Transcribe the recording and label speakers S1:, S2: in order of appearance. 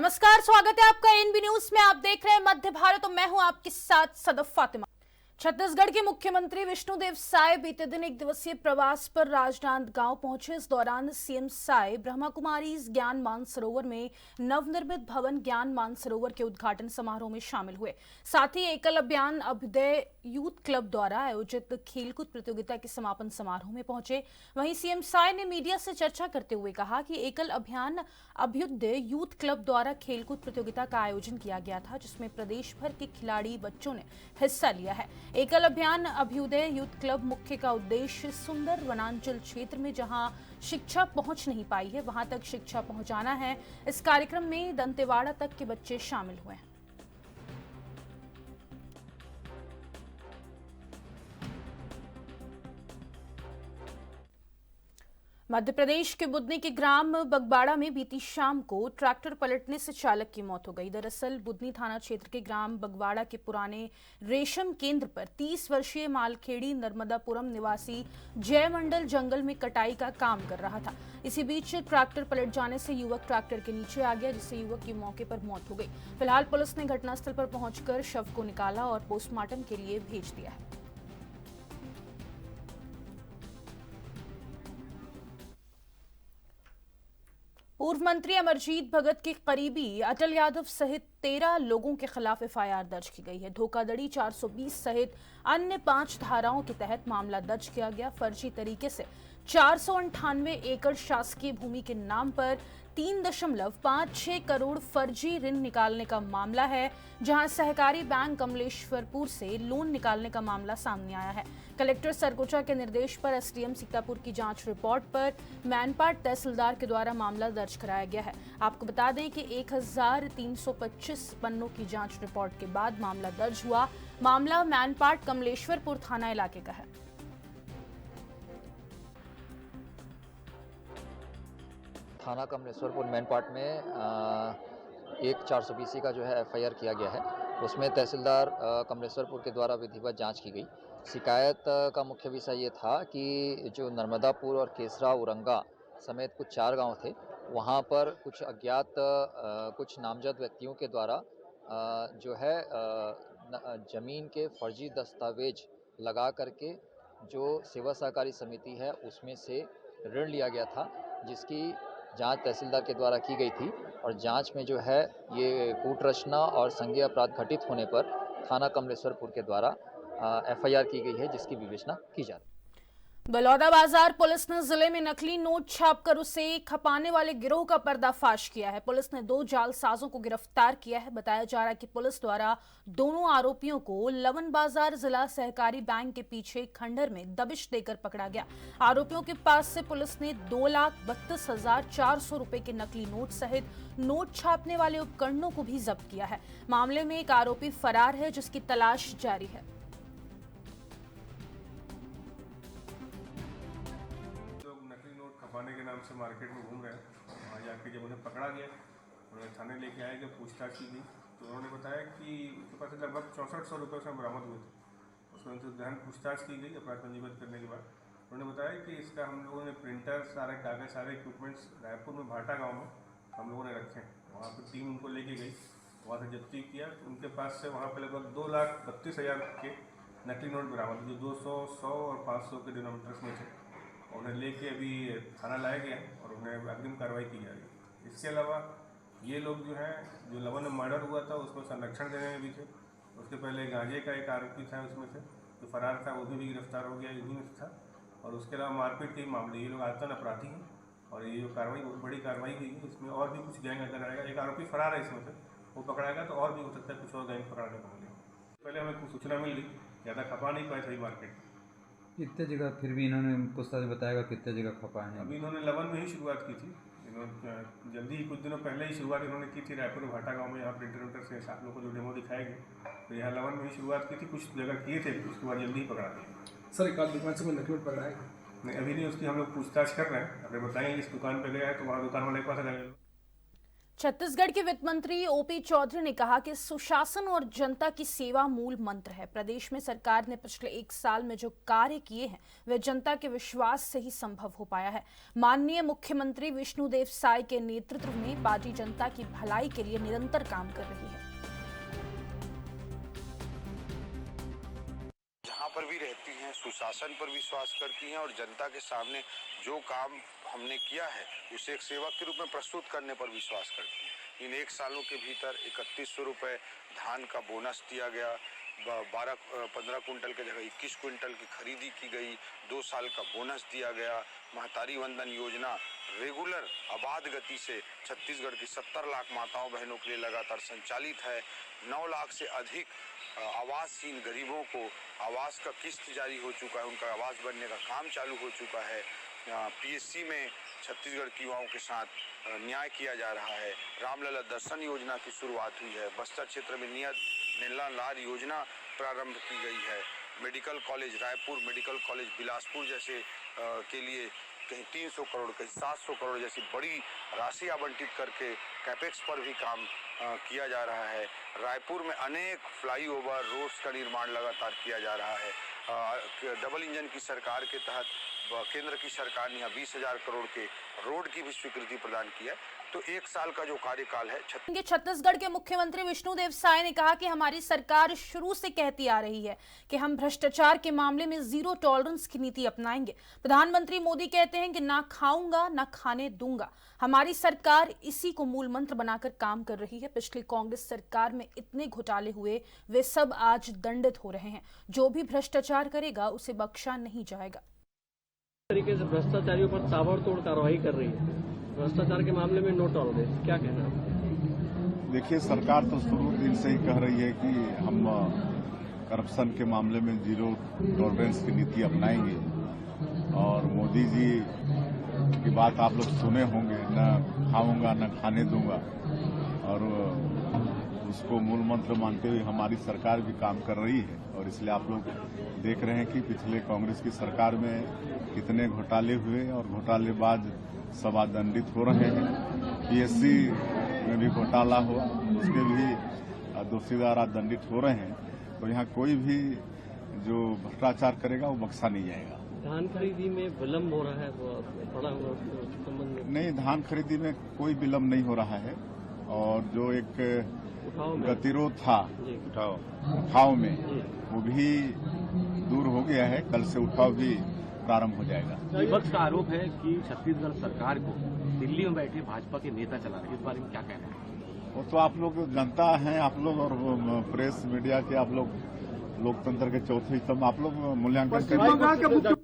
S1: नमस्कार, स्वागत है आपका एनबी न्यूज में। आप देख रहे हैं मध्य भारत और मैं हूं आपके साथ सदफ फातिमा। छत्तीसगढ़ के मुख्यमंत्री विष्णुदेव साय बीते दिन एक दिवसीय प्रवास पर राजनांदगांव पहुंचे। इस दौरान सीएम साय ब्रह्मा कुमारी ज्ञान मानसरोवर में नवनिर्मित भवन ज्ञान मानसरोवर के उद्घाटन समारोह में शामिल हुए। साथ ही एकल अभियान अभ्युदय यूथ क्लब द्वारा आयोजित खेलकूद प्रतियोगिता के समापन समारोह में पहुंचे। वहीं सीएम साय ने मीडिया से चर्चा करते हुए कहा कि एकल अभियान अभ्युदय यूथ क्लब द्वारा खेलकूद प्रतियोगिता का आयोजन किया गया था, जिसमें प्रदेश भर के खिलाड़ी बच्चों ने हिस्सा लिया है। एकल अभियान अभ्युदय यूथ क्लब मुख्य का उद्देश्य सुंदर वनांचल क्षेत्र में जहां शिक्षा पहुंच नहीं पाई है, वहां तक शिक्षा पहुंचाना है। इस कार्यक्रम में दंतेवाड़ा तक के बच्चे शामिल हुए हैं। मध्य प्रदेश के बुदनी के ग्राम बगबाड़ा में बीती शाम को ट्रैक्टर पलटने से चालक की मौत हो गई। दरअसल बुदनी थाना क्षेत्र के ग्राम बगबाड़ा के पुराने रेशम केंद्र पर 30 वर्षीय मालखेड़ी नर्मदापुरम निवासी जयमंडल जंगल में कटाई का काम कर रहा था। इसी बीच ट्रैक्टर पलट जाने से युवक ट्रैक्टर के नीचे आ गया, जिससे युवक की मौके पर मौत हो गई। फिलहाल पुलिस ने घटनास्थल पर पहुंचकर शव को निकाला और पोस्टमार्टम के लिए भेज दिया है। पूर्व मंत्री अमरजीत भगत के करीबी अटल यादव सहित 13 लोगों के खिलाफ एफआईआर दर्ज की गई है। धोखाधड़ी 420 सहित अन्य 5 धाराओं के तहत मामला दर्ज किया गया। फर्जी तरीके से 498 एकड़ शासकीय भूमि के नाम पर 3.56 करोड़ फर्जी ऋण निकालने का मामला है, जहां सहकारी बैंक कमलेश्वरपुर से लोन निकालने का मामला सामने आया है। कलेक्टर सरगुजा के निर्देश पर एसडीएम सीतापुर की जांच रिपोर्ट पर मैनपाट तहसीलदार के द्वारा मामला दर्ज कराया गया है। आपको बता दें कि 1325 पन्नों की जांच रिपोर्ट के बाद मामला दर्ज हुआ। मामला मैनपाट कमलेश्वरपुर थाना इलाके का है।
S2: थाना कमलेश्वरपुर मैनपाट में एक 420 का जो है एफआईआर किया गया है। उसमें तहसीलदार कमलेश्वरपुर के द्वारा विधिवत जांच की गई। शिकायत का मुख्य विषय ये था कि जो नर्मदापुर और केसरा उरंगा समेत कुछ 4 गांव थे, वहां पर कुछ अज्ञात कुछ नामजद व्यक्तियों के द्वारा जो है जमीन के फर्जी दस्तावेज लगा करके जो सेवा सहकारी समिति है उसमें से ऋण लिया गया था, जिसकी जांच तहसीलदार के द्वारा की गई थी। और जांच में जो है ये कूटरचना और संज्ञेय अपराध घटित होने पर थाना कमलेश्वरपुर के द्वारा एफआईआर की गई है, जिसकी विवेचना की जा रही है।
S1: बलौदाबाजार पुलिस ने जिले में नकली नोट छापकर उसे खपाने वाले गिरोह का पर्दाफाश किया है। पुलिस ने 2 जालसाजों को गिरफ्तार किया है। बताया जा रहा है कि पुलिस द्वारा दोनों आरोपियों को लवन बाजार जिला सहकारी बैंक के पीछे खंडर में दबिश देकर पकड़ा गया। आरोपियों के पास से पुलिस ने 2,32,400 रुपए के नकली नोट सहित नोट छापने वाले उपकरणों को भी जब्त किया है। मामले में एक आरोपी फरार है, जिसकी तलाश जारी है।
S3: खपाने के नाम से मार्केट में घूम रहे हैं। वहाँ जाके जब उन्हें पकड़ा गया, उन्हें थाने लेके आए, जब पूछताछ की गई तो उन्होंने बताया कि उसके पास लगभग 6400 रुपये उसमें बरामद हुए थे। उसमें उनसे गहन पूछताछ की गई अपराध पंजीबद्ध करने के बाद। उन्होंने बताया कि इसका हम लोगों ने प्रिंटर, सारे कागज़, सारे इक्विपमेंट्स रायपुर में भाटा गाँव में हम लोगों ने रखे हैं। वहाँ पर टीम उनको लेके गई, वहाँ से जब्ती किया। उनके पास से वहाँ पर लगभग 2,32,000 के नकली नोट बरामद, जो 200, 100 और 500 के डिनोमिनेटर्स में थे। उन्हें लेके अभी थाना लाया गया और उन्हें अग्रिम कार्रवाई की जा रही है। इसके अलावा ये लोग जो हैं, जो लवन में मर्डर हुआ था उसको संरक्षण देने में भी थे। उसके पहले गांजे का एक आरोपी था उसमें से, जो फरार था, वो भी गिरफ्तार हो गया, इन्हीं में था। और उसके अलावा मारपीट के मामले, ये लोग आतंक अपराधी हैं और ये जो कार्रवाई बहुत बड़ी कार्रवाई हुई है, इसमें और भी कुछ गैंग अगर आएगा, एक आरोपी फरार है इसमें से, वो पकड़ाएगा तो और भी हो सकता है कुछ और गैंग पकड़ाने को मिले। पहले हमें कुछ सूचना मिल गई, ज़्यादा खपा नहीं पाए सही मार्केट।
S4: कितने जगह फिर भी इन्होंने पूछताछ बताएगा कितने जगह खपाए हैं?
S3: अभी इन्होंने लवन में ही शुरुआत की थी। इन्होंने जल्दी ही कुछ दिनों पहले ही शुरुआत इन्होंने की थी रायपुर में भाटा गांव में। यहाँ प्रिंटर उंटर से आप लोगों को जो डेमो दिखाएंगे, तो यहाँ लवन में ही शुरुआत की थी, कुछ जगह किए थे, उसके बाद जल्दी ही पकड़ा दिए।
S5: सर एक आध दुकान से कोई नकली नोट पकड़ा है?
S3: नहीं, अभी नहीं, उसकी हम लोग पूछताछ कर रहे हैं। अगर बताएंगे इस दुकान पर गया है तो वहाँ दुकान वाले के पास अगर
S1: छत्तीसगढ़ के वित्त मंत्री ओपी चौधरी ने कहा कि सुशासन और जनता की सेवा मूल मंत्र है। प्रदेश में सरकार ने पिछले 1 साल में जो कार्य किए हैं वे जनता के विश्वास से ही संभव हो पाया है। माननीय मुख्यमंत्री विष्णुदेव साय के नेतृत्व में पार्टी जनता की भलाई के लिए निरंतर काम कर रही है।
S5: जहाँ पर भी रहती हैं सुशासन पर विश्वास करती हैं और जनता के सामने जो काम हमने किया है उसे एक सेवक के रूप में प्रस्तुत करने पर विश्वास करती हैं। इन 1 सालों के भीतर 3100 रुपये धान का बोनस दिया गया, 15 कुंटल के जगह 21 कुंटल की खरीदी की गई, 2 साल का बोनस दिया गया। महतारी वंदन योजना रेगुलर आबाद गति से छत्तीसगढ़ की 70 लाख माताओं बहनों के लिए लगातार संचालित है। 9 लाख से अधिक आवासहीन गरीबों को आवास का किस्त जारी हो चुका है, उनका आवास बनने का काम चालू हो चुका है। पीएससी में छत्तीसगढ़ के युवाओं के साथ न्याय किया जा रहा है। रामलला दर्शन योजना की शुरुआत हुई है। बस्तर क्षेत्र में नीला लाल योजना प्रारंभ की गई है। Medical college Raipur, medical college Bilaspur जैसे के लिए कहीं 300 करोड़ कहीं 700 करोड़ जैसी बड़ी राशि आवंटित करके कैपेक्स पर भी काम किया जा रहा है। रायपुर में अनेक फ्लाईओवर रोड्स का निर्माण लगातार किया जा रहा है। डबल इंजन की सरकार के तहत केंद्र की सरकार ने 20,000 करोड़ के रोड की भी स्वीकृति प्रदान की है। तो 1 साल का जो कार्यकाल है।
S1: छत्तीसगढ़ के मुख्यमंत्री विष्णुदेव साय ने कहा कि हमारी सरकार शुरू से कहती आ रही है कि हम भ्रष्टाचार के मामले में जीरो टॉलरेंस की नीति अपनाएंगे। प्रधानमंत्री मोदी कहते हैं कि ना खाऊंगा ना खाने दूंगा। हमारी सरकार इसी को मूल मंत्र बनाकर काम कर रही है। पिछली कांग्रेस सरकार में इतने घोटाले हुए, वे सब आज दंडित हो रहे हैं। जो भी भ्रष्टाचार करेगा उसे बख्शा नहीं जाएगा।
S6: तरीके से भ्रष्टाचारियों पर ताबड़तोड़ कार्रवाई कर रही है। भ्रष्टाचार के मामले में नो टॉलरेंस, क्या कहना है?
S7: देखिए, सरकार तो शुरू दिन से ही कह रही है कि हम करप्शन के मामले में जीरो टॉलरेंस की नीति अपनाएंगे। और मोदी जी की बात आप लोग सुने होंगे, न खाऊंगा न खाने दूंगा, और उसको मूल मंत्र मानते हुए हमारी सरकार भी काम कर रही है। और इसलिए आप लोग देख रहे हैं कि पिछले कांग्रेस की सरकार में कितने घोटाले हुए और घोटालेबाज सब दंडित हो रहे हैं। पीएससी में भी घोटाला हुआ, उसके भी दोषीदार दंडित हो रहे हैं। तो यहाँ कोई भी जो भ्रष्टाचार करेगा वो बख्शा नहीं जाएगा।
S6: धान खरीदी में विलम्ब हो रहा है, बड़ा संबंध
S7: नहीं, धान खरीदी में कोई विलम्ब नहीं हो रहा है। और जो एक गतिरोध था उठाव में, वो भी दूर हो गया है। कल से उठाव भी प्रारंभ हो जाएगा।
S8: विपक्ष का आरोप है कि छत्तीसगढ़ सरकार को दिल्ली में बैठे भाजपा के नेता चला रहे हैं। इस बारे में क्या कहना है?
S7: वो तो आप लोग जनता हैं, आप लोग और प्रेस मीडिया के आप लोग लोकतंत्र के चौथे स्तंभ, आप लोग मूल्यांकन करें।